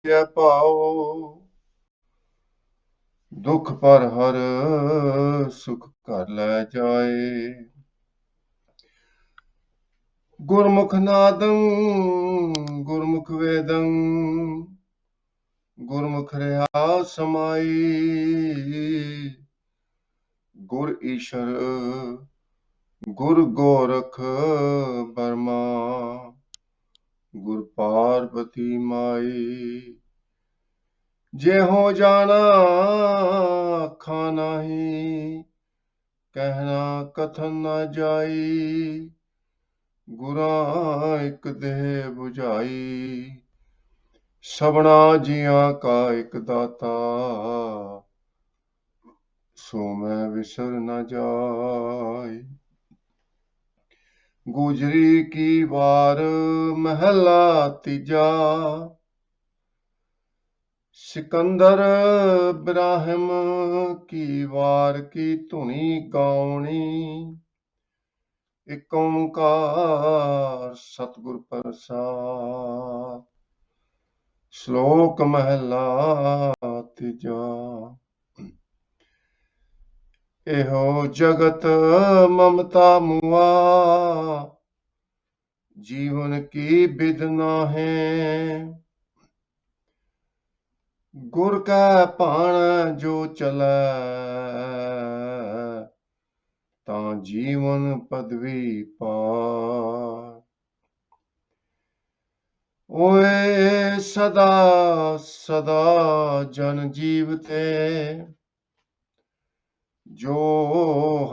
पाओ, दुख पर हर सुख कर लै जाए। गुरमुख नादं गुरमुख वेदं, गुरमुख रहा समाई। गुर ईश्वर गुर गोरख बर्मा, गुर पार्वती माई। जे हो जाना खाना ही, कहना कथन न जाई। गुरा एक देह बुझाई, सबना जियां का एक दाता, सो मैं विसर न जाय। गुजरी की वार महला तीजा, सिकंदर इब्राहिम की वार की धुनी गाउणी। एक ओंकार सतगुर प्रसाद, श्लोक महला तीजा। एहो जगत ममता मुआ, जीवन की बिद नाहे। गुर कै भाण जो चलै, तां जीवन पदवी पाए। ओए सदा सदा जन जीवते, जो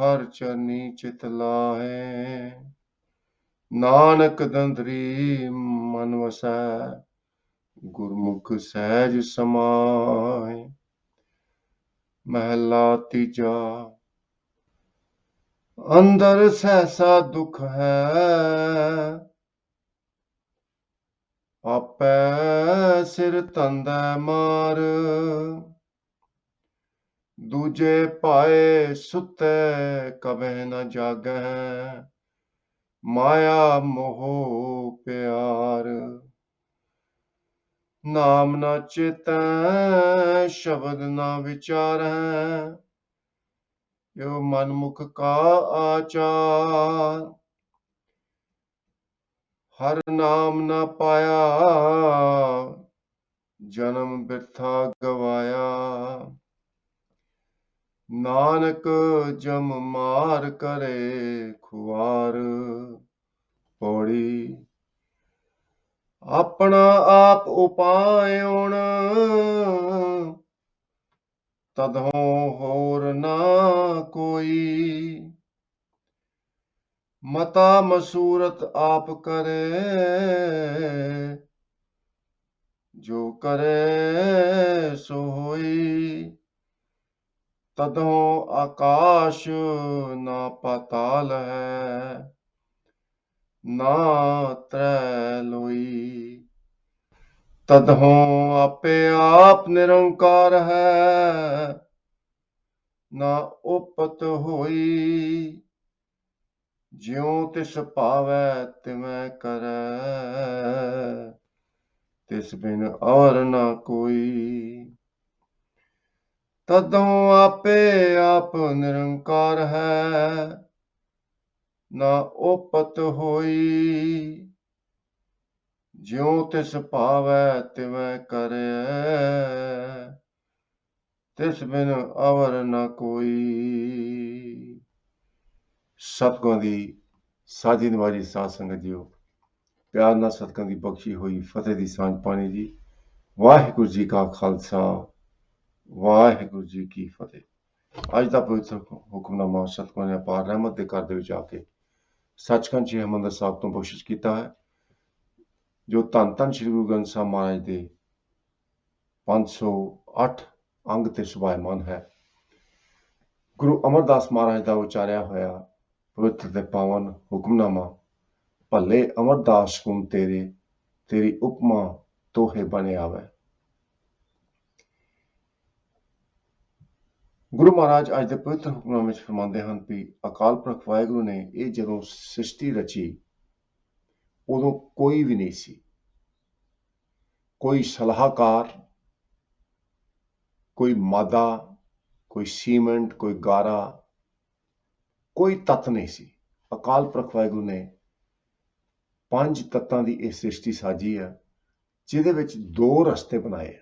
हर चरनी चित लाए। नानक दंदरी मन वसै, गुरमुख सहज समाए। महला तीजा। अंदर सहसा दुख है, आपै सिर धंदै मार। दूजे पाए सुतै कबह न जागै, माया मोह प्यार। नाम न चेतै शब्द न विचारै, यो मनमुख का आचार। हर नाम न पाया, जन्म बिरथा गवाया। नानक जम मार करे खुआर। पौड़ी। अपना आप उपायों, तदहों होर ना कोई। मता मसूरत आप करे, जो करे सो होई। तदहों आकाश ना पाताल है, ना त्रैलोई। तदहों आपे आप निरंकार है, ना उपत होई। ज्यों तिस पावै तिवै करै, तिस बिन और ना कोई। तदों आपे आप निरंकार है, ना उपत होई। ज्यों तिस पावै तिवै करै, तिस बिन अवर न कोई। ਸਤਿਗੁਰਾਂ ਦੀ ਸਾਜੀ ਨਿਵਾਜੀ ਸਾਧ ਸੰਗਤ ਜੀਓ, ਪਿਆਰ ਨਾਲ ਸਤਿਗੁਰਾਂ ਦੀ ਬਖਸ਼ੀ ਹੋਈ ਫਤਿਹ ਦੀ ਸਾਂਝ ਪਾਣੀ ਜੀ। ਵਾਹਿਗੁਰੂ ਜੀ ਕਾ ਖਾਲਸਾ, ਵਾਹਿਗੁਰੂ ਜੀ ਕੀ ਫਤਿਹ। ਅੱਜ ਦਾ ਪਵਿੱਤਰ ਹੁਕਮਨਾਮਾ ਸਤਿਗੁਰਾਂ ਨੇ ਅਪਾਰ ਰਹਿਮਤ ਦੇ ਘਰ ਦੇ ਵਿੱਚ ਆ ਕੇ ਸੱਚਖੰਡ ਸ੍ਰੀ ਹਰਿਮੰਦਰ ਸਾਹਿਬ ਤੋਂ ਬਖਸ਼ਿਸ਼ ਕੀਤਾ ਹੈ, ਜੋ ਧੰਨ ਧੰਨ ਸ੍ਰੀ ਗੁਰੂ ਗ੍ਰੰਥ ਸਾਹਿਬ ਮਹਾਰਾਜ ਦੇ 508 ਅੰਗ ਤੇ ਸੁਭਾਇਮਾਨ ਹੈ। ਗੁਰੂ ਅਮਰਦਾਸ ਮਹਾਰਾਜ ਦਾ ਉਚਾਰਿਆ ਹੋਇਆ ਪਵਿੱਤਰ ਤੇ ਪਾਵਨ ਹੁਕਮਨਾਮਾ, ਭੱਲੇ ਅਮਰਦਾਸ ਗੁਣ ਤੇਰੇ, ਤੇਰੀ ਉਪਮਾ ਤੋਹੇ ਬਣੇ ਆਵੈ। ਗੁਰੂ ਮਹਾਰਾਜ ਅੱਜ ਦੇ ਪਵਿੱਤਰ ਹੁਕਮਨਾਮੇ ਵਿੱਚ ਫਰਮਾਉਂਦੇ ਹਨ ਕਿ ਅਕਾਲ ਪੁਰਖ ਵਾਹਿਗੁਰੂ ਨੇ ਇਹ ਜਦੋਂ ਸ੍ਰਿਸ਼ਟੀ ਰਚੀ, ਉਦੋਂ ਕੋਈ ਵੀ ਨਹੀਂ ਸੀ, कोई सलाहकार, कोई मादा, कोई सीमेंट, कोई गारा, कोई तत्त नहीं सी। अकाल पुरख वाहिगुरू ने 5 तत्तां दी ਇਹ ਸ੍ਰਿਸ਼ਟੀ ਸਾਜੀ ਹੈ, ਜਿਹਦੇ ਵਿੱਚ 2 ਰਸਤੇ ਬਣਾਏ।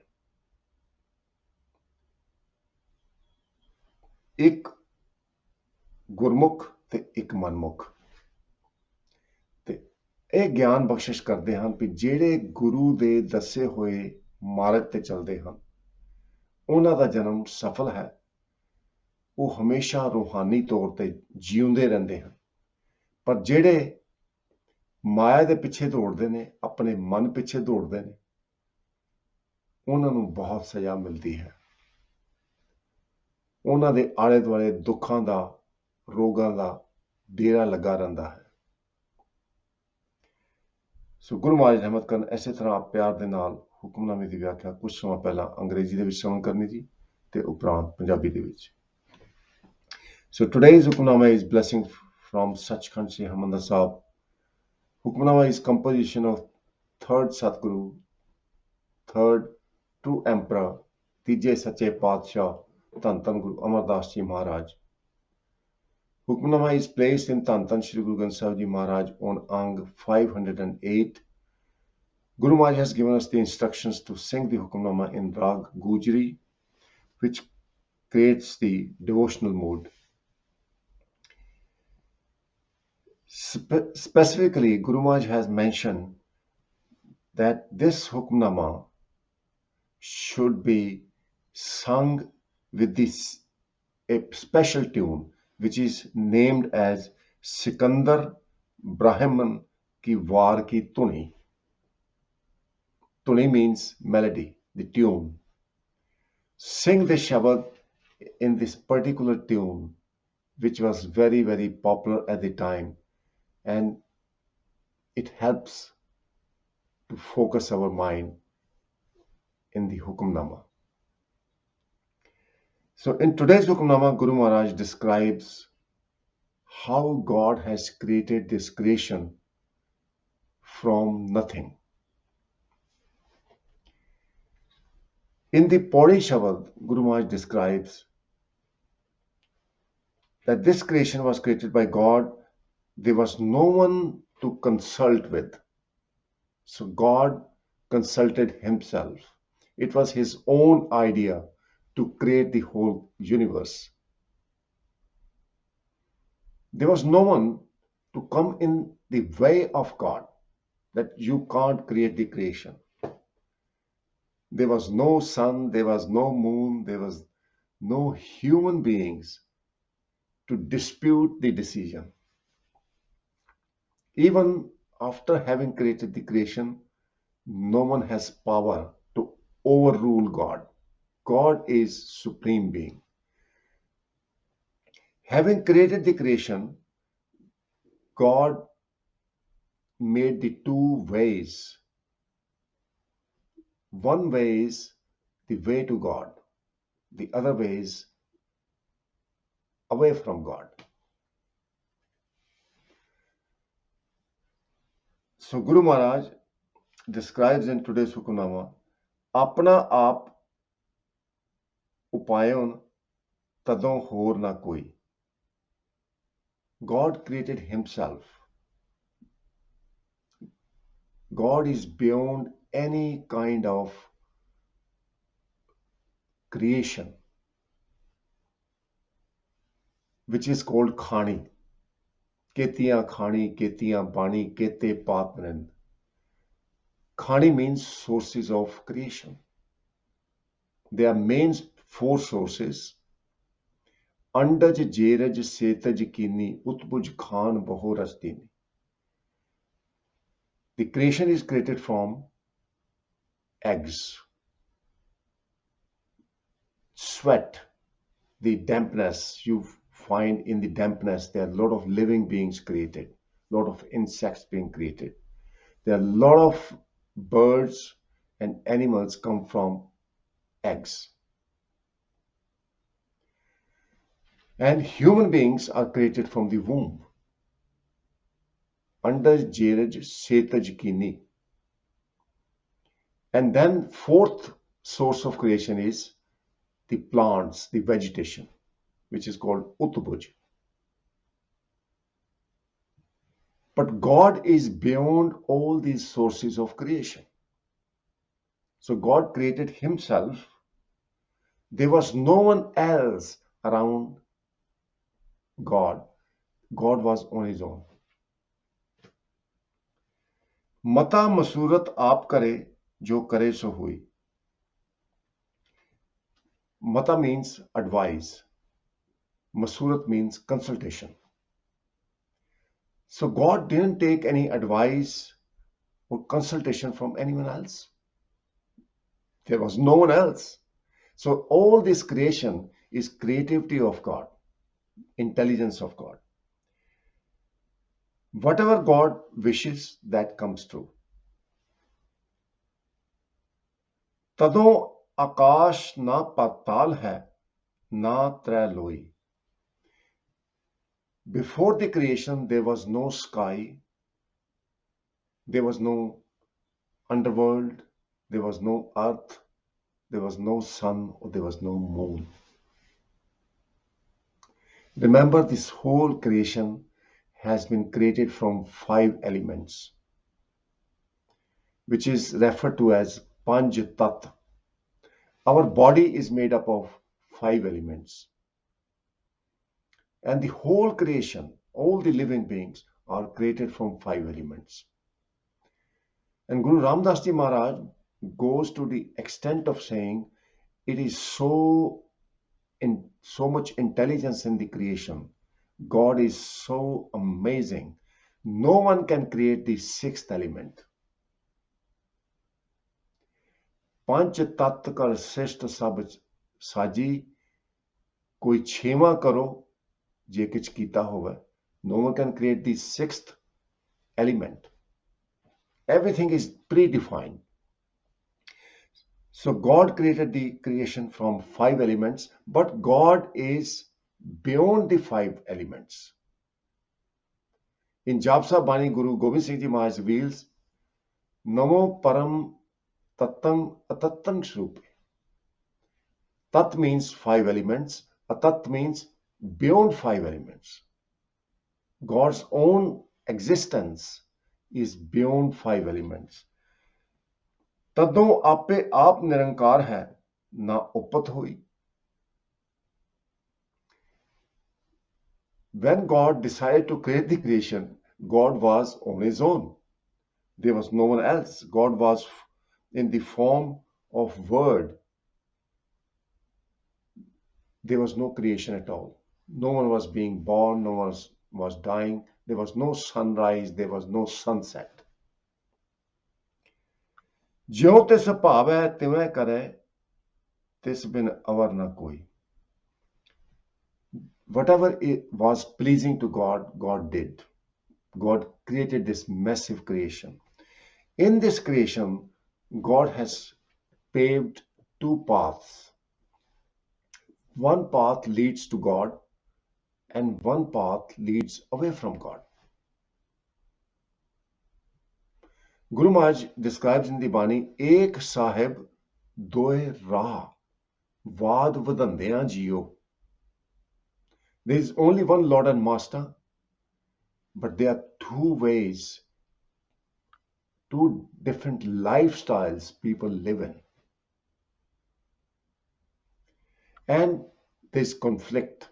ਇੱਕ ਗੁਰਮੁਖ ਤੇ ਇੱਕ ਮਨਮੁਖ। ਤੇ ਇਹ ਗਿਆਨ ਬਖਸ਼ਿਸ਼ ਕਰਦੇ ਹਨ ਕਿ ਜਿਹੜੇ ਗੁਰੂ ਦੇ ਦੱਸੇ ਹੋਏ ਮਾਰਗ ਤੇ ਚੱਲਦੇ ਹਨ, ਉਹਨਾਂ ਦਾ ਜਨਮ ਸਫਲ ਹੈ। ਉਹ ਹਮੇਸ਼ਾ ਰੂਹਾਨੀ ਤੌਰ ਤੇ ਜਿਉਂਦੇ ਰਹਿੰਦੇ ਹਨ। ਪਰ ਜਿਹੜੇ ਮਾਇਆ ਦੇ ਪਿੱਛੇ ਦੌੜਦੇ ਨੇ, ਆਪਣੇ ਮਨ ਪਿੱਛੇ ਦੌੜਦੇ ਨੇ, ਉਹਨਾਂ ਨੂੰ ਬਹੁਤ ਸਜ਼ਾ ਮਿਲਦੀ ਹੈ। ਉਹਨਾਂ ਦੇ ਆਲੇ ਦੁਆਲੇ ਦੁੱਖਾਂ ਦਾ, ਰੋਗਾਂ ਦਾ ਡੇਰਾ ਲੱਗਾ ਰਹਿੰਦਾ ਹੈ। ਸੋ ਗੁਰੂ ਮਹਾਰਾਜ ਰਹਿਮਤ ਕਰਨ। ਇਸੇ ਤਰ੍ਹਾਂ ਆਪ ਪਿਆਰ ਦੇ ਨਾਲ ਹੁਕਮਨਾਮੇ ਦੀ ਵਿਆਖਿਆ ਕੁਝ ਸਮਾਂ ਪਹਿਲਾਂ ਅੰਗਰੇਜ਼ੀ ਦੇ ਵਿੱਚ ਸ਼ਰਵਣ ਕਰਨੀ ਜੀ, ਤੇ ਉਪਰੰਤ ਪੰਜਾਬੀ ਦੇ ਵਿੱਚ। So today's Hukamnama is blessing from Sachkhand Sri Harman Sahib. Hukamnama is composition of 3rd Satguru, 3rd true Emperor, ਤੀਜੇ ਸੱਚੇ ਪਾਤਸ਼ਾਹ ਧੰਨ ਧੰਨ ਗੁਰੂ ਅਮਰਦਾਸ ਜੀ ਮਹਾਰਾਜ। Hukamnama is placed in ਧੰਨ ਧੰਨ Shri Guru Granth Sahib Ji Maharaj on Ang 508. Guru Maharaj has given us the instructions to sing the Hukamnama in Rag Gujri, which creates the devotional mood. Specifically, Guru Maharaj has mentioned that this Hukamnama should be sung with a special tune which is named as Sikandar Brahman ki Var ki Tuni. Tuni means melody, the tune. Sing the Shabad in this particular tune, which was very, very popular at the time. And it helps to focus our mind in the Hukamnama. So in today's Hukamnama, Guru Maharaj describes how God has created this creation from nothing. In the Pauri Shabad, Guru Maharaj describes that this creation was created by God. There was no one to consult with. So God consulted himself. It was his own idea to create the whole universe. There was no one to come in the way of God, that you can't create the creation. There was no sun, there was no moon, there was no human beings to dispute the decision. Even after having created the creation, no one has power to overrule God. God is supreme being. Having created the creation, God made the 2 ways. One way is the way to God. The other way is away from God. So Guru Maharaj describes in today's Hukamnama, apna aap upayon tadon hor na koi. God created himself. God is beyond any kind of creation, which is called khani. Ketiyan khani, ketiyan bani, kete patnand. Khani means sources of creation. There are main 4 sources. Andaj, jeraj, setaj, kini, utbuj, khan, baho, rasdini. The creation is created from eggs, sweat, the dampness. You find in the dampness there are a lot of living beings created, a lot of insects being created. There are a lot of birds and animals come from eggs. And human beings are created from the womb. Andaj, jeraj, setaj, kini. And then fourth source of creation is the plants, the vegetation, which is called Utbuj. But God is beyond all these sources of creation. So God created himself. There was no one else around God. God was on his own. मता मसूरत आप करे जो करे सो हुई. Mata means advice. Masurat means consultation. So God didn't take any advice or consultation from anyone else. There was no one else. So all this creation is creativity of God, intelligence of God. Whatever God wishes, that comes true. तदों आकाश ना पाताल है ना त्रैलोई. Before the creation, there was no sky, there was no underworld, there was no earth, there was no sun, or there was no moon. Remember, this whole creation has been created from 5 elements, which is referred to as Panch Tat. Our body is made up of 5 elements. And the whole creation, all the living beings, are created from 5 elements. And Guru Ramdas Ji Maharaj goes to the extent of saying it is so much intelligence in the creation. God is so amazing. No one can create the 6th element. पंच तत्व कर श्रेष्ठ सब साजी कोई छेवा करो जे किछ कीता होवे. No one can create the 6th element. Everything is predefined. So God created the creation from 5 elements, but God is beyond the 5 elements. In Japsa Bani, Guru Gobind Singh Ji Maharaj reveals, Namo Param Tattam Atattam Shrupe. Tat means 5 elements. Atat means beyond 5 elements. God's own existence is beyond 5 elements. तदों आपे आप निरंकार है ना उपत हुई. When God decided to create the creation, God was on his own. There was no one else. God was in the form of word. There was no creation at all. No one was being born, no one was dying. There was no sunrise, there was no sunset. ज्यों तिस भावै तिवें करे तिस बिन अवर न कोई. Whatever it was pleasing to God, God did. God created this massive creation. In this creation, God has paved 2 paths. One path leads to God and one path leads away from God. Guru Maharaj describes in the Bani, ek sahib doe raah vaad vadandeyan jiyo. There is only one Lord and Master, but there are 2 ways, 2 different lifestyles people live in. And there's conflict.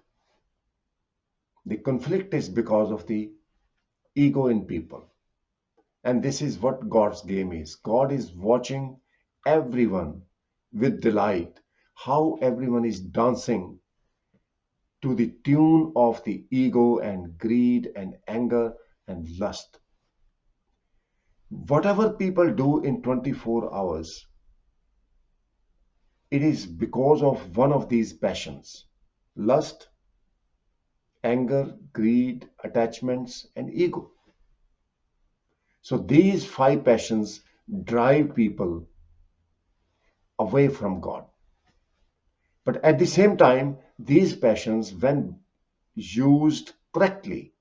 The conflict is because of the ego in people. And this is what God's game is. God is watching everyone with delight, how everyone is dancing to the tune of the ego and greed and anger and lust. Whatever people do in 24 hours, it is because of one of these passions: lust, anger, greed, attachments, and ego. So these 5 passions drive people away from God. But at the same time, these passions, when used correctly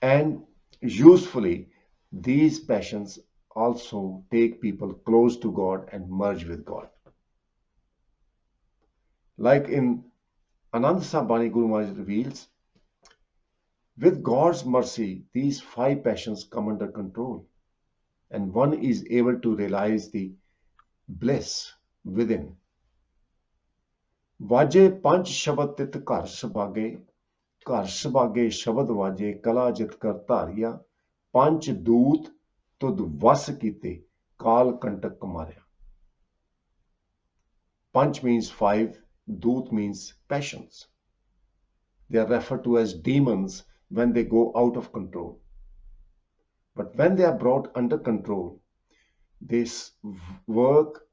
and usefully, these passions also take people close to God and merge with God. Like in Anand Sabani, Guru Maharaj reveals, with God's mercy, these five passions come under control, and one is able to realize the bliss within. ਵਾਜੇ ਪੰਜ ਸ਼ਬਦ ਤਿਤ ਘਰ ਸੁਭਾਗੇ ਸ਼ਬਦ ਵਾਜੇ ਕਲਾ ਜਿਤ ਕਰ ਧਾਰਿਆ ਪੰਜ ਦੂਤ ਤੁਧ ਵਸ ਕੀਤੇ ਕਾਲ ਕੰਟਕ ਮਾਰਿਆ. Panch means five, doot means passions. They are referred to as demons when they go out of control. But when they are brought under control, they work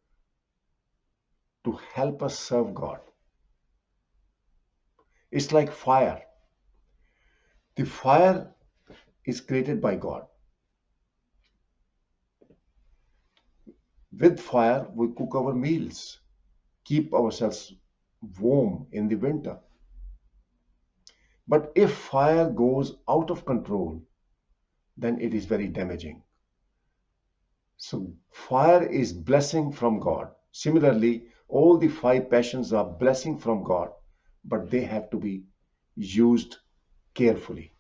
to help us serve God. It's like fire. The fire is created by God. With fire, we cook our meals, keep ourselves warm in the winter. But if fire goes out of control, then it is very damaging. So fire is blessing from God. Similarly, all the five passions are blessing from God, but they have to be used carefully.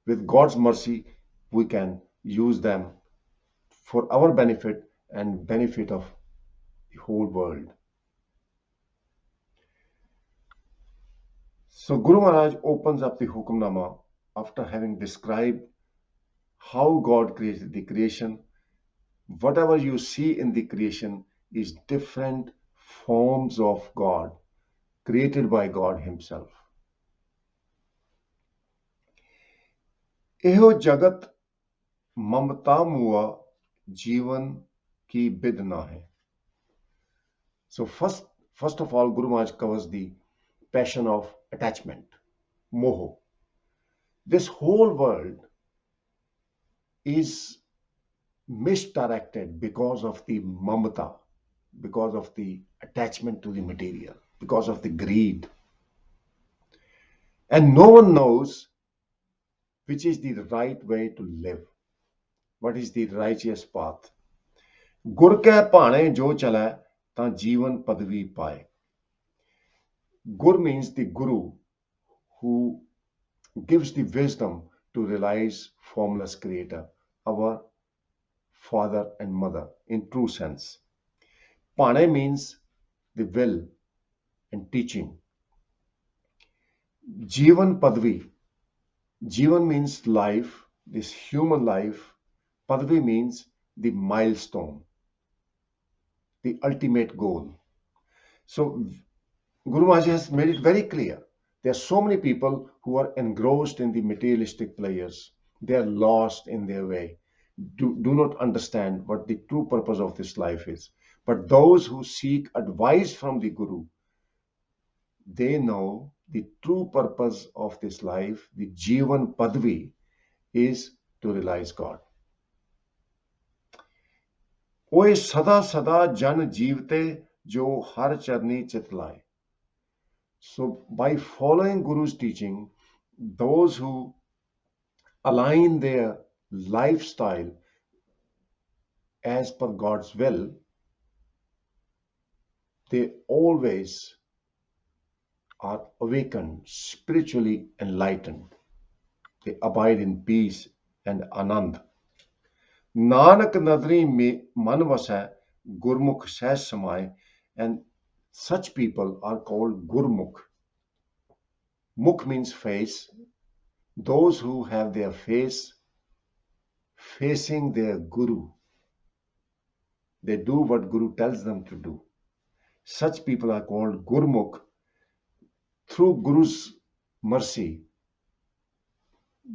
With God's mercy, we can use them for our benefit and benefit of the whole world. So Guru Maharaj opens up the Hukamnama after having described how God created the creation. Whatever you see in the creation is different forms of God, created by God Himself. Eho jagat mamta mua jivan ki bid na hai. So first of all, Guru Maharaj covers the passion of attachment, moho. This whole world is misdirected because of the mamata, because of the attachment to the material, because of the greed. And no one knows which is the right way to live. What is the righteous path? Gur ke bhane jo chalai ta jeevan padvi paye. Gur means the Guru who gives the wisdom to realize formless Creator, our father and mother in true sense. Bhane means the will and teaching. Jeevan padvi. Jeevan means life, this human life. Padvi means the milestone, the ultimate goal. So Guru Maharaj has made it very clear. There are so many people who are engrossed in the materialistic pleasures. They are lost in their way, do not understand what the true purpose of this life is. But those who seek advice from the Guru, they know the true purpose of this life, the Jeevan Padvi, is to realize God. Oye sada sada jan jeevte jo har charni chitlaye. So by following Guru's teaching, those who align their lifestyle as per God's will, they always are awakened, spiritually enlightened. They abide in peace and anand. Nanak nadri mein man vasai, gurmukh seh samay, and such people are called gurmukh. Mukh means face. Those who have their face facing their Guru, they do what Guru tells them to do. Such people are called Gurmukh. Through Guru's mercy,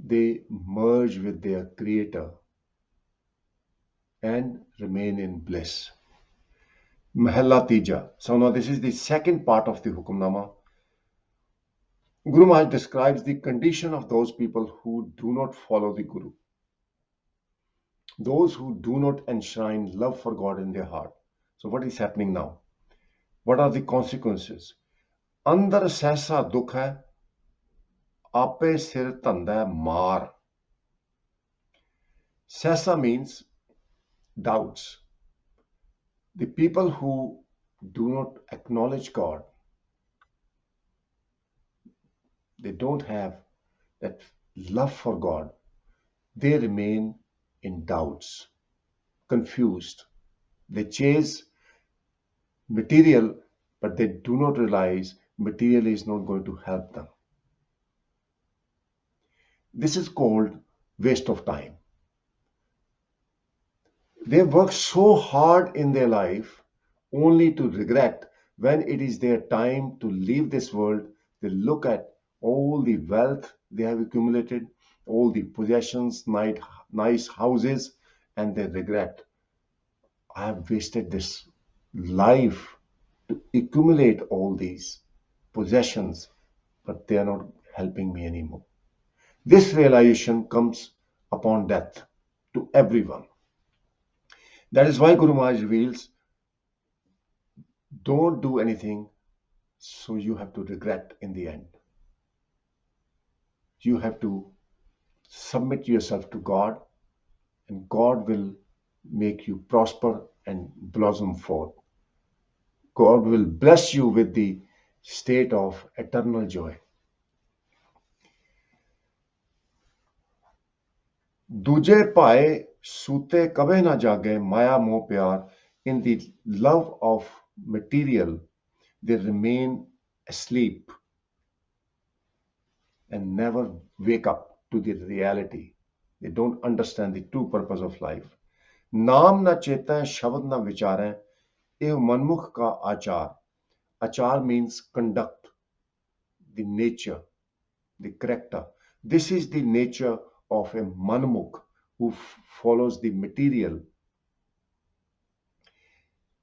they merge with their Creator and remain in bliss. Mahalla Tija. So now this is the second part of the Hukamnama. Guru Maharaj describes the condition of those people who do not follow the Guru. Those who do not enshrine love for God in their heart. So what is happening now? What are the consequences? Andar sehsa dukh hai, ape sir tanda maar. Sasa means doubts. The people who do not acknowledge God, they don't have that love for God, they remain in doubts, confused. They chase material, but they do not realize material is not going to help them. This is called waste of time. They work so hard in their life only to regret when it is their time to leave this world. They look at all the wealth they have accumulated, all the possessions, nice houses, and they regret, I have wasted this life to accumulate all these possessions, but they are not helping me anymore. This realization comes upon death to everyone. That is why Guru Maharaj reveals, don't do anything so you have to regret in the end. You have to submit yourself to God, and God will make you prosper and blossom forth. God will bless you with the state of eternal joy. दूजे पाए सूते कबे ना जागे maya moh pyar. In the love of material, they remain asleep and never wake up to the reality. They don't understand the true purpose of life. नाम न चेतें शब्द न विचारें एव मनमुख का आचार. Achar means conduct, the nature, the character. This is the nature of a manmukh who follows the material.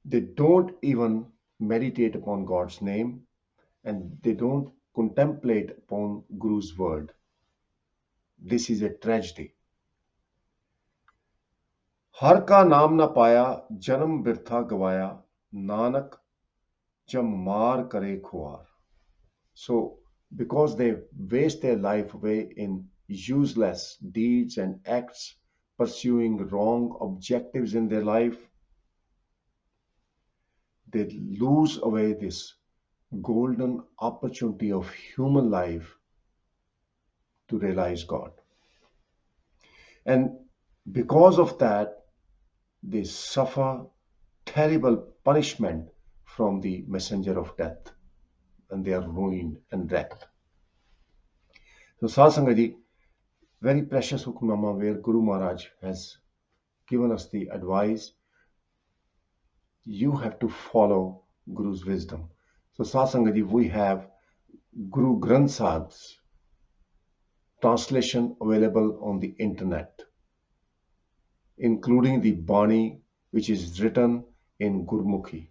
They don't even meditate upon God's name, and they don't contemplate upon Guru's word. This is a tragedy. हर का नाम न पाया जन्म बिरथा गवाया नानक जम मार करे खुआर. So, because they waste their life away in useless deeds and acts, pursuing wrong objectives in their life, they lose away this golden opportunity of human life to realize God. And because of that, they suffer terrible punishment from the messenger of death, and they are ruined and wrecked. So, Sasangaji, very precious Hukamnama, where Guru Maharaj has given us the advice, you have to follow Guru's wisdom. So, Sasangaji, we have Guru Granth Sahib's translation available on the internet, including the Bani, which is written in Gurmukhi.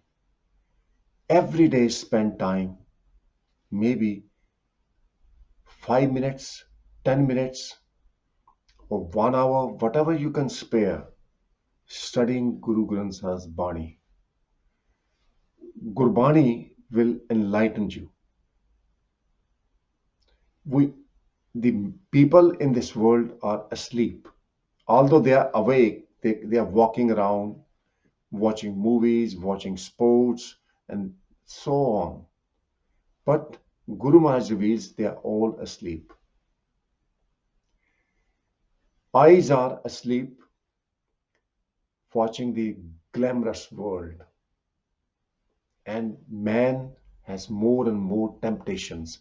Every day spend time, maybe 5 minutes, 10 minutes, or 1 hour, whatever you can spare, studying Guru Granth Sahib's Bani. Gurbani will enlighten you. The people in this world are asleep. Although they are awake, they are walking around, watching movies, watching sports, and so on. But Guru Maharaj reveals they are all asleep. Eyes are asleep, watching the glamorous world. And man has more and more temptations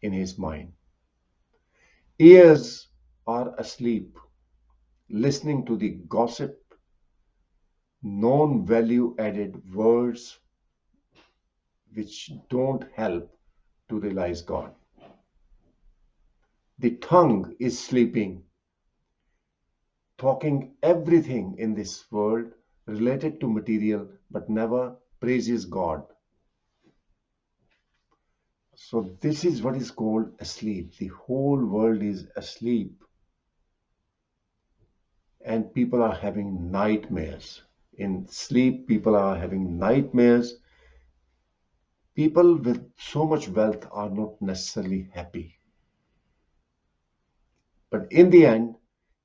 in his mind. Ears are asleep, listening to the gossip, non-value added words which don't help to realize God. The tongue is sleeping, talking everything in this world related to material, but never praises God. So this is what is called asleep. The whole world is asleep. And people are having nightmares. In sleep, people are having nightmares. People with so much wealth are not necessarily happy. But in the end,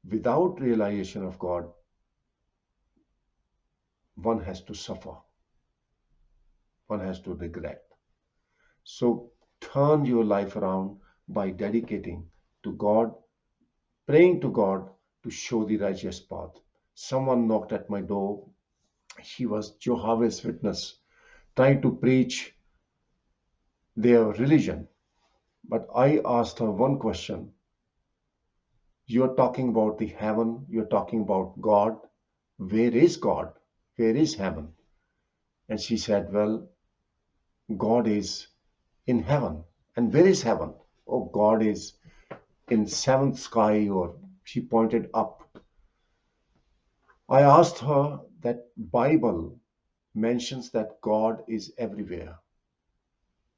Without realization of God, one has to suffer, one has to regret. So turn your life around by dedicating to God, praying to God to show the righteous path. Someone knocked at my door. She was Jehovah's Witness, trying to preach their religion. But I asked her one question. You're talking about the heaven, you're talking about God. Where is God? Where is heaven? And she said, well, God is in heaven. And where is heaven? Oh, God is in seventh sky, or she pointed up. I asked her that Bible mentions that God is everywhere.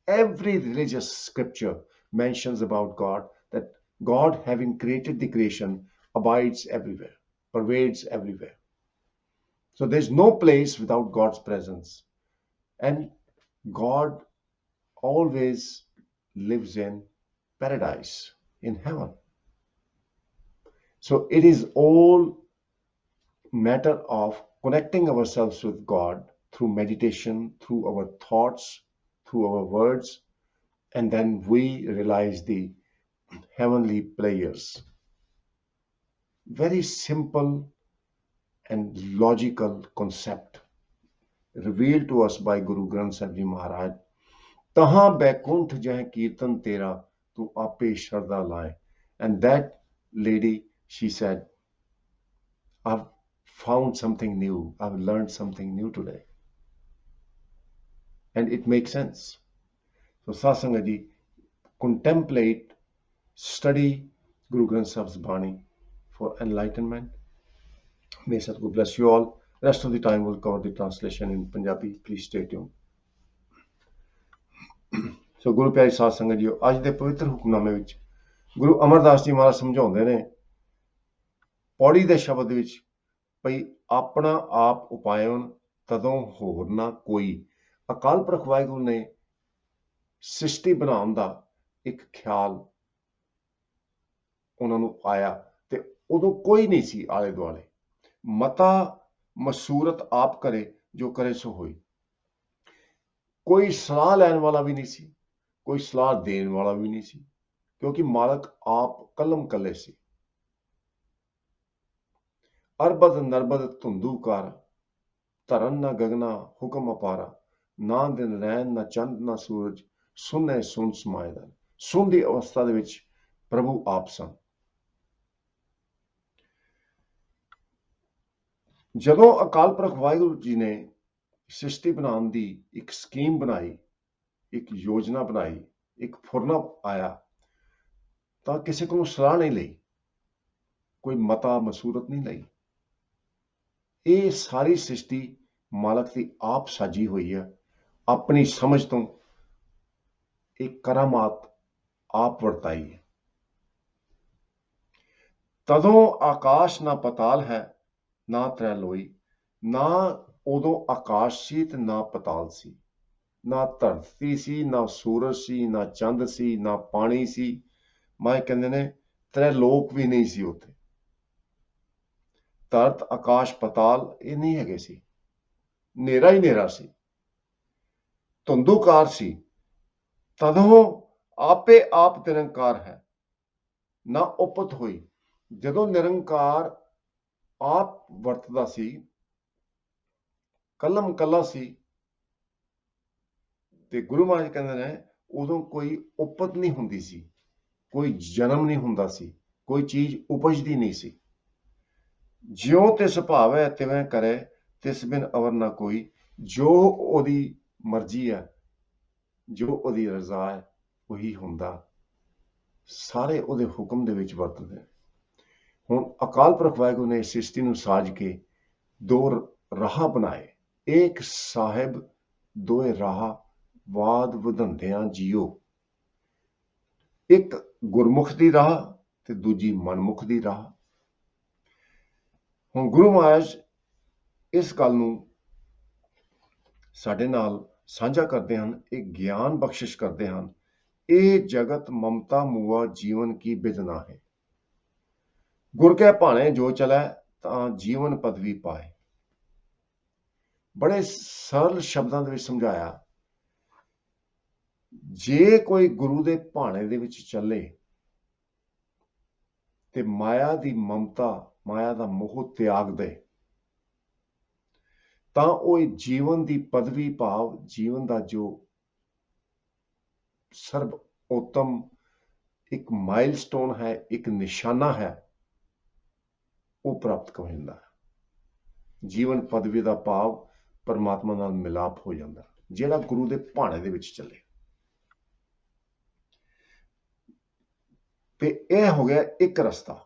Every religious scripture mentions about God, that God, having created the creation, abides everywhere, pervades everywhere. So there's no place without God's presence. And God always lives in paradise, in heaven. So it is all matter of connecting ourselves with God through meditation, through our thoughts, through our words, and then we realize the heavenly players. Very simple and logical concept revealed to us by Guru Granth Sahib Ji Maharaj. Tahan Baikunt Jeh Kirtan Tera, Tu Ape Sharda Lai. And that lady, she said, I've found something new. I've learned something new today. And it makes sense. So Sasangaji, contemplate, study Guru Granth Sahib's Bani for enlightenment. May Sadguru bless you all. Rest of the time we'll cover the translation in Punjabi. Please stay tuned. ਸੋ ਗੁਰੂ ਪਿਆਰੀ ਸਾਧ ਸੰਗਤ JIO, ਅੱਜ ਦੇ ਪਵਿੱਤਰ ਹੁਕਮਨਾਮੇ ਵਿੱਚ ਗੁਰੂ ਅਮਰਦਾਸ ਜੀ ਮਹਾਰਾਜ ਸਮਝਾਉਂਦੇ ਨੇ ਪੌੜੀ ਦੇ ਸ਼ਬਦ ਵਿੱਚ ਭਈ ਆਪਣਾ ਆਪ ਉਪਾਇਨ ਤਦੋਂ ਹੋਰ ਨਾ ਕੋਈ। ਅਕਾਲ ਪੁਰਖ ਵਾਹਿਗੁਰੂ ਨੇ ਸ੍ਰਿਸ਼ਟੀ ਬਣਾਉਣ ਦਾ ਇੱਕ ਖਿਆਲ ਉਹਨਾਂ ਨੂੰ ਆਇਆ ਤੇ ਉਦੋਂ ਕੋਈ ਨਹੀਂ ਸੀ ਆਲੇ ਦੁਆਲੇ। ਮਤਾ ਮਸੂਰਤ ਆਪ ਕਰੇ ਜੋ ਕਰੇ ਸੋ ਹੋਈ। ਕੋਈ ਸਲਾਹ ਲੈਣ ਵਾਲਾ ਵੀ ਨਹੀਂ ਸੀ, ਕੋਈ ਸਲਾਹ ਦੇਣ ਵਾਲਾ ਵੀ ਨਹੀਂ ਸੀ, ਕਿਉਂਕਿ ਮਾਲਕ ਆਪ ਕਲਮ ਕੱਲੇ ਸੀ। ਅਰਬਦ ਨਰਬਦ ਧੁੰਦੂ ਕਾਰ, ਧਰਨ ਨਾ ਗਗਨਾ ਹੁਕਮ ਅਪਾਰਾ, ਨਾ ਦਿਨ ਰੈਣ ਨਾ ਚੰਦ ਨਾ ਸੂਰਜ, ਸੁਨੇ ਸੁਨ ਸਮਾਇਦਾ। ਸੁਨ ਦੀ ਅਵਸਥਾ ਦੇ ਵਿੱਚ ਪ੍ਰਭੂ ਆਪ ਸਨ। ਜਦੋਂ ਅਕਾਲ ਪੁਰਖ ਵਾਹਿਗੁਰੂ ਜੀ ਨੇ ਸ੍ਰਿਸ਼ਟੀ ਬਣਾਉਣ ਦੀ ਇੱਕ ਸਕੀਮ ਬਣਾਈ, ਇੱਕ ਯੋਜਨਾ ਬਣਾਈ, ਇੱਕ ਫੁਰਨਾ ਆਇਆ, ਤਾਂ ਕਿਸੇ ਕੋਲੋਂ ਸਲਾਹ ਨਹੀਂ ਲਈ, ਕੋਈ ਮਤਾ ਮਸੂਰਤ ਨਹੀਂ ਲਈ। ਇਹ ਸਾਰੀ ਸ੍ਰਿਸ਼ਟੀ ਮਾਲਕ ਦੀ ਆਪ ਸਾਜੀ ਹੋਈ ਹੈ, ਆਪਣੀ ਸਮਝ ਤੋਂ ਇਹ ਕਰਾਮਾਤ ਆਪ ਵਰਤਾਈ ਹੈ। ਤਦੋਂ ਆਕਾਸ਼ ਨਾ ਪਤਾਲ ਹੈ ਨਾ ਤ੍ਰੈਲੋਈ। ਨਾ ਉਦੋਂ ਆਕਾਸ਼ ਸੀ ਤੇ ਨਾ ਪਤਾਲ ਸੀ, ਨਾ ਧਰਤੀ ਸੀ, ਨਾ ਸੂਰਜ ਸੀ, ਨਾ ਚੰਦ ਸੀ, ਨਾ ਪਾਣੀ ਸੀ। ਮਾਏ ਕਹਿੰਦੇ ਨੇ ਤ੍ਰੈਲੋਕ ਵੀ ਨਹੀਂ ਸੀ ਉੱਥੇ। ਧਰਤ ਆਕਾਸ਼ ਪਤਾਲ ਇਹ ਨਹੀਂ ਹੈਗੇ ਸੀ, ਹਨੇਰਾ ਹੀ ਹਨੇਰਾ ਸੀ, ਧੁੰਦੂਕਾਰ ਸੀ। ਤਦੋਂ ਆਪੇ ਆਪ ਨਿਰੰਕਾਰ ਹੈ, ਨਾ ਉਪਤ ਹੋਈ। ਜਦੋਂ ਨਿਰੰਕਾਰ ਆਪ ਵਰਤਦਾ ਸੀ, ਕਲਮ ਕੱਲਾ ਸੀ, ਤੇ ਗੁਰੂ ਮਹਾਰਾਜ ਕਹਿੰਦੇ ਨੇ ਉਦੋਂ ਕੋਈ ਉਪਤ ਨਹੀਂ ਹੁੰਦੀ ਸੀ, ਕੋਈ ਜਨਮ ਨਹੀਂ ਹੁੰਦਾ ਸੀ, ਕੋਈ ਚੀਜ਼ ਉਪਜਦੀ ਨਹੀਂ ਸੀ। ਜਿਉਂ ਤਿਸ ਭਾਵੈ ਤਿਵੇਂ ਕਰੇ, ਤਿਸ ਬਿਨ ਅਵਰ ਨਾ ਕੋਈ। ਜੋ ਉਹਦੀ ਮਰਜ਼ੀ ਹੈ, ਜੋ ਉਹਦੀ ਰਜ਼ਾ ਹੈ, ਉਹੀ ਹੁੰਦਾ। ਸਾਰੇ ਉਹਦੇ ਹੁਕਮ ਦੇ ਵਿੱਚ ਵਰਤਦੇ। ਹੁਣ ਅਕਾਲ ਪੁਰਖ ਵਾਹਿਗੁਰੂ ਨੇ ਸ੍ਰਿਸ਼ਟੀ ਨੂੰ ਸਾਜ ਕੇ ਦੋ ਰਾਹ ਬਣਾਏ। ਇੱਕ ਸਾਹਿਬ ਦੋਏ ਰਾਹ ਵਾਦ ਵਧੰਦਿਆਂ ਜੀਓ। ਇੱਕ ਗੁਰਮੁਖ ਦੀ ਰਾਹ ਤੇ ਦੂਜੀ ਮਨਮੁਖ ਦੀ ਰਾਹ। ਹੁਣ ਗੁਰੂ ਮਹਾਰਾਜ ਇਸ ਗੱਲ ਨੂੰ ਸਾਡੇ ਨਾਲ ਸਾਂਝਾ ਕਰਦੇ ਹਨ, ਇਹ ਗਿਆਨ ਬਖਸ਼ਿਸ਼ ਕਰਦੇ ਹਨ। ਇਹ ਜਗਤ ਮਮਤਾ ਮੂਆ ਜੀਵਨ ਕੀ ਬਿਦਨਾ ਹੈ। गुर के भाणे जो चलै तां जीवन पदवी पाए। बड़े सरल शब्दां ਦੇ ਵਿੱਚ ਸਮਝਾਇਆ, ਜੇ ਕੋਈ ਗੁਰੂ ਦੇ ਭਾਣੇ ਦੇ ਵਿੱਚ ਚੱਲੇ ਤੇ ਮਾਇਆ ਦੀ ਮਮਤਾ, ਮਾਇਆ ਦਾ ਮੋਹ ਤਿਆਗ ਦੇ, ਤਾਂ ਉਹ ਜੀਵਨ ਦੀ ਪਦਵੀ ਭਾਵ ਜੀਵਨ ਦਾ ਜੋ ਸਰਬ ਉੱਤਮ ਇੱਕ ਮਾਈਲਸਟੋਨ ਹੈ, ਇੱਕ ਨਿਸ਼ਾਨਾ ਹੈ, ਉਹ ਪ੍ਰਾਪਤ ਕਰ ਜਾਂਦਾ ਹੈ। ਜੀਵਨ ਪਦਵੀ ਦਾ ਭਾਵ ਪਰਮਾਤਮਾ ਨਾਲ ਮਿਲਾਪ ਹੋ ਜਾਂਦਾ ਜਿਹੜਾ ਗੁਰੂ ਦੇ ਭਾਣੇ ਦੇ ਵਿੱਚ ਚੱਲੇ। ਤੇ ਇਹ ਹੋ ਗਿਆ ਇੱਕ ਰਸਤਾ,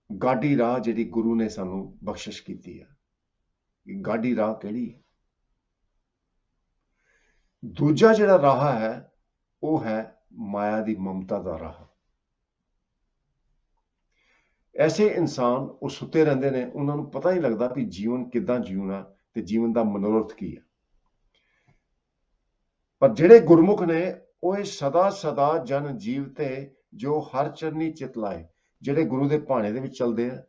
ਗਾਡੀ ਰਾਹ ਜਿਹੜੀ ਗੁਰੂ ਨੇ ਸਾਨੂੰ ਬਖਸ਼ਿਸ਼ ਕੀਤੀ ਹੈ। ਗਾਡੀ ਰਾਹ ਕਿਹੜੀ ਹੈ? ਦੂਜਾ ਜਿਹੜਾ ਰਾਹ ਹੈ ਉਹ ਹੈ ਮਾਇਆ ਦੀ ਮਮਤਾ ਦਾ ਰਾਹ। ਐਸੇ ਇਨਸਾਨ ਉਹ ਸੁੱਤੇ ਰਹਿੰਦੇ ਨੇ, ਉਹਨਾਂ ਨੂੰ ਪਤਾ ਨਹੀਂ ਲੱਗਦਾ ਵੀ ਜੀਵਨ ਕਿੱਦਾਂ ਜਿਉਣਾ ਤੇ ਜੀਵਨ ਦਾ ਮਨੋਰਥ ਕੀ ਹੈ। ਪਰ ਜਿਹੜੇ ਗੁਰਮੁਖ ਨੇ ਉਹ ਸਦਾ ਸਦਾ ਜਨ ਜੀਵ ਤੇ ਜੋ ਹਰ ਚਰਨੀ ਚਿਤ ਲਾਏ, ਜਿਹੜੇ ਗੁਰੂ ਦੇ ਭਾਣੇ ਦੇ ਵਿੱਚ ਚੱਲਦੇ ਆ,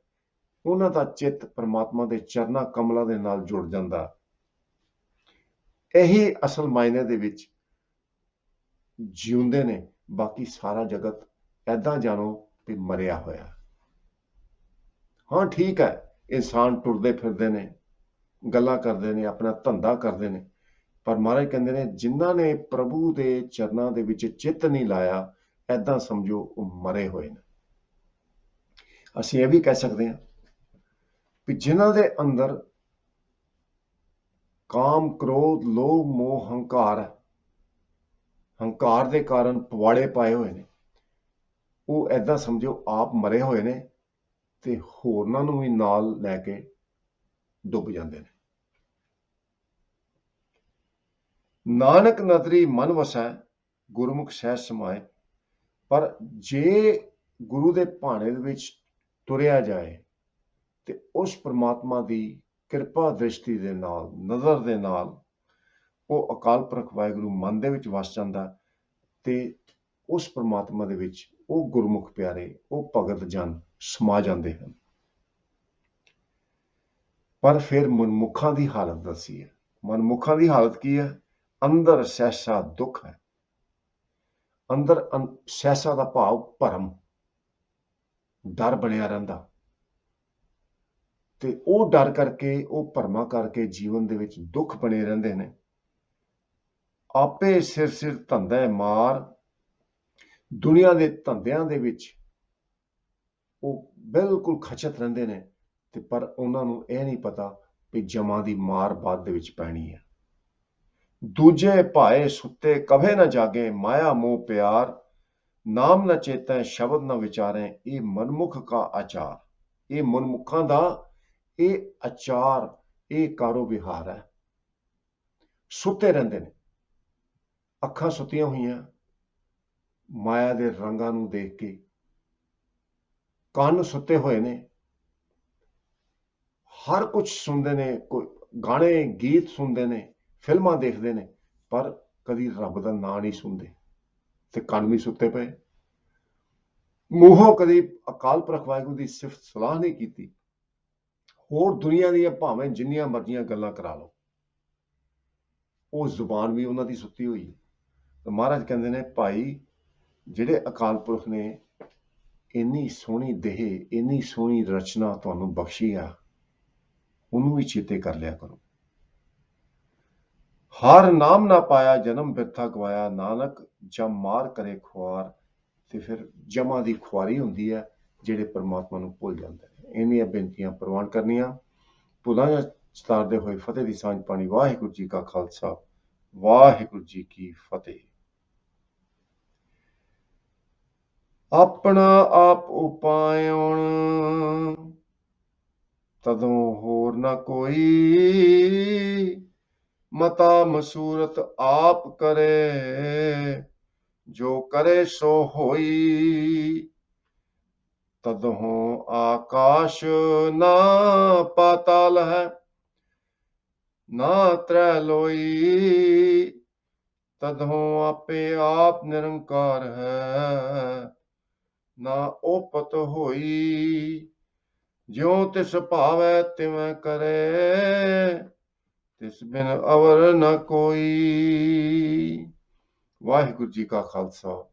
ਉਹਨਾਂ ਦਾ ਚਿੱਤ ਪਰਮਾਤਮਾ ਦੇ ਚਰਨਾਂ ਕਮਲਾਂ ਦੇ ਨਾਲ ਜੁੜ ਜਾਂਦਾ। ਇਹੀ ਅਸਲ ਮਾਇਨੇ ਦੇ ਵਿੱਚ ਜਿਉਂਦੇ ਨੇ। ਬਾਕੀ ਸਾਰਾ ਜਗਤ ਏਦਾਂ ਜਾਣੋ ਵੀ ਮਰਿਆ ਹੋਇਆ। ਹਾਂ ਠੀਕ ਹੈ, ਇਨਸਾਨ ਟੁਰਦੇ ਫਿਰਦੇ ਨੇ, ਗੱਲਾਂ ਕਰਦੇ ਨੇ, ਆਪਣਾ ਧੰਦਾ ਕਰਦੇ ਨੇ, ਪਰ ਮਹਾਰਾਜ ਕਹਿੰਦੇ ਨੇ ਜਿਨ੍ਹਾਂ ਨੇ ਪ੍ਰਭੂ ਦੇ ਚਰਨਾਂ ਦੇ ਵਿੱਚ ਚਿੱਤ ਨਹੀਂ ਲਾਇਆ, ਏਦਾਂ ਸਮਝੋ ਉਹ ਮਰੇ ਹੋਏ ਨੇ। ਅਸੀਂ ਇਹ ਵੀ ਕਹਿ ਸਕਦੇ ਹਾਂ ਵੀ ਜਿਨ੍ਹਾਂ ਦੇ ਅੰਦਰ ਕਾਮ, ਕ੍ਰੋਧ, ਲੋਭ, ਮੋਹ, ਹੰਕਾਰ ਹੈ, ਹੰਕਾਰ ਦੇ ਕਾਰਨ ਪਵਾੜੇ ਪਾਏ ਹੋਏ ਨੇ, ਉਹ ਏਦਾਂ ਸਮਝੋ ਆਪ ਮਰੇ ਹੋਏ ਨੇ ਤੇ ਹੋਰਨਾਂ ਨੂੰ ਵੀ ਨਾਲ ਲੈ ਕੇ ਡੁੱਬ ਜਾਂਦੇ ਨੇ। ਨਾਨਕ ਨਦਰੀ ਮਨ ਵਸੈ, ਗੁਰਮੁਖ ਸਹਿਜ ਸਮਾਏ। ਪਰ ਜੇ ਗੁਰੂ ਦੇ ਭਾਣੇ ਦੇ ਵਿੱਚ ਤੁਰਿਆ ਜਾਏ ਤੇ ਉਸ ਪਰਮਾਤਮਾ ਦੀ ਕਿਰਪਾ ਦ੍ਰਿਸ਼ਟੀ ਦੇ ਨਾਲ, ਨਜ਼ਰ ਦੇ ਨਾਲ ਉਹ ਅਕਾਲ ਪੁਰਖ ਵਾਹਿਗੁਰੂ ਮਨ ਦੇ ਵਿੱਚ ਵਸ ਜਾਂਦਾ ਤੇ ਉਸ ਪਰਮਾਤਮਾ ਦੇ ਵਿੱਚ ਉਹ ਗੁਰਮੁਖ ਪਿਆਰੇ, ਉਹ ਭਗਤ ਜਨ ਸਮਾ ਜਾਂਦੇ ਹਨ। ਪਰ ਫਿਰ ਮਨਮੁਖਾਂ ਦੀ ਹਾਲਤ ਦੱਸੀ ਹੈ। ਮਨਮੁਖਾਂ ਦੀ ਹਾਲਤ ਕੀ ਹੈ? ਅੰਦਰ ਸਹਿਸਾ ਦੁੱਖ ਹੈ। ਅੰਦਰ ਸਹਿਸਾ ਦਾ ਭਾਵ ਭਰਮ, ਡਰ ਬਣਿਆ ਰਹਿੰਦਾ ਤੇ ਉਹ ਡਰ ਕਰਕੇ, ਉਹ ਭਰਮਾਂ ਕਰਕੇ ਜੀਵਨ ਦੇ ਵਿੱਚ ਦੁੱਖ ਬਣੇ ਰਹਿੰਦੇ ਨੇ। ਆਪੇ ਸਿਰ ਸਿਰ ਧੰਦਾ ਮਾਰ, ਦੁਨੀਆ ਦੇ ਧੰਦਿਆਂ ਦੇ ਵਿੱਚ ਉਹ ਬਿਲਕੁਲ ਖਚਤ ਰਹਿੰਦੇ ਨੇ ਤੇ ਪਰ ਉਹਨਾਂ ਨੂੰ ਇਹ ਨਹੀਂ ਪਤਾ ਵੀ ਜਮਾਂ ਦੀ ਮਾਰ ਬਾਅਦ ਦੇ ਵਿੱਚ ਪੈਣੀ ਹੈ। ਦੂਜੇ ਭਾਏ ਸੁੱਤੇ ਕਭੇ ਨਾ ਜਾਗੇ, ਮਾਇਆ ਮੋਹ ਪਿਆਰ, ਨਾਮ ਨਾ ਚੇਤੈ ਸ਼ਬਦ ਨਾ ਵਿਚਾਰੇ। ਇਹ ਮਨਮੁਖ ਕਾ ਆਚਾਰ, ਇਹ ਮਨਮੁਖਾਂ ਦਾ ਇਹ ਆਚਾਰ, ਇਹ ਕਾਰੋ ਵਿਹਾਰ ਹੈ। ਸੁੱਤੇ ਰਹਿੰਦੇ ਨੇ, ਅੱਖਾਂ ਸੁੱਤੀਆਂ ਹੋਈਆਂ ਮਾਇਆ ਦੇ ਰੰਗਾਂ ਨੂੰ ਦੇਖ ਕੇ, ਕੰਨ ਸੁੱਤੇ ਹੋਏ ਨੇ, ਹਰ ਕੁਝ ਸੁਣਦੇ ਨੇ, ਕੋਈ ਗਾਣੇ ਗੀਤ ਸੁਣਦੇ ਨੇ, ਫਿਲਮਾਂ ਦੇਖਦੇ ਨੇ, ਪਰ ਕਦੀ ਰੱਬ ਦਾ ਨਾਂ ਨਹੀਂ ਸੁਣਦੇ ਤੇ ਕੰਨ ਵੀ ਸੁੱਤੇ ਪਏ। ਮੂੰਹੋਂ ਕਦੀ ਅਕਾਲ ਪੁਰਖ ਵਾਹਿਗੁਰੂ ਦੀ ਸਿਫਤ ਸਲਾਹ ਨਹੀਂ ਕੀਤੀ। ਹੋਰ ਦੁਨੀਆ ਦੀਆਂ ਭਾਵੇਂ ਜਿੰਨੀਆਂ ਮਰਜ਼ੀਆਂ ਗੱਲਾਂ ਕਰਾ ਲਓ, ਉਹ ਜ਼ੁਬਾਨ ਵੀ ਉਹਨਾਂ ਦੀ ਸੁੱਤੀ ਹੋਈ ਹੈ। ਤੇ ਮਹਾਰਾਜ ਕਹਿੰਦੇ ਨੇ ਭਾਈ, ਜਿਹੜੇ ਅਕਾਲ ਪੁਰਖ ਨੇ ਇੰਨੀ ਸੋਹਣੀ ਦੇਹ, ਇੰਨੀ ਸੋਹਣੀ ਰਚਨਾ ਤੁਹਾਨੂੰ ਬਖਸ਼ੀ ਆ, ਉਹਨੂੰ ਵੀ ਚੇਤੇ ਕਰ ਲਿਆ ਕਰੋ। ਹਰ ਨਾਮ ਨਾ ਪਾਇਆ ਜਨਮ ਬਿਰਥਾ ਗਵਾਇਆ, ਨਾਨਕ ਜਮ ਮਾਰ ਕਰੇ ਖੁਆਰ। ਤੇ ਫਿਰ ਜਮਾਂ ਦੀ ਖੁਆਰੀ ਹੁੰਦੀ ਹੈ ਜਿਹੜੇ ਪਰਮਾਤਮਾ ਨੂੰ ਭੁੱਲ ਜਾਂਦੇ ਨੇ। ਇੰਨੀਆਂ ਬੇਨਤੀਆਂ ਪ੍ਰਵਾਨ ਕਰਨੀਆਂ, ਭੁੱਲਾਂ ਚਤਾਰਦੇ ਹੋਏ ਫਤਿਹ ਦੀ ਸਾਂਝ ਪਾਣੀ। ਵਾਹਿਗੁਰੂ ਜੀ ਕਾ ਖਾਲਸਾ, ਵਾਹਿਗੁਰੂ ਜੀ ਕੀ ਫਤਿਹ। ਆਪਣਾ ਆਪ ਉਪਾਇਣ, ਤਦੋਂ ਹੋਰ ਨਾ ਕੋਈ, ਮਤਾ ਮਸੂਰਤ ਆਪ ਕਰੇ, ਜੋ ਕਰੇ ਸੋ ਹੋਈ। ਤਦੋਂ ਆਕਾਸ਼ ਨਾ ਪਾਤਾਲ ਹੈ, ਨਾ ਤ੍ਰੈ ਲੋਈ। ਤਦੋਂ ਆਪੇ ਆਪ ਨਿਰੰਕਾਰ ਹੈ, ਨਾ ਓਪਤ ਹੋਈ। ਜਿਉ ਤਿਸ ਭਾਵੈ ਤਿਵੇਂ ਕਰੇ, ਤਿਸ ਬਿਨ ਅਵਰ ਨ ਕੋਈ। ਵਾਹਿਗੁਰੂ ਜੀ ਕਾ ਖਾਲਸਾ,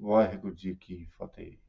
ਵਾਹਿਗੁਰੂ ਜੀ ਕੀ ਫਤਿਹ।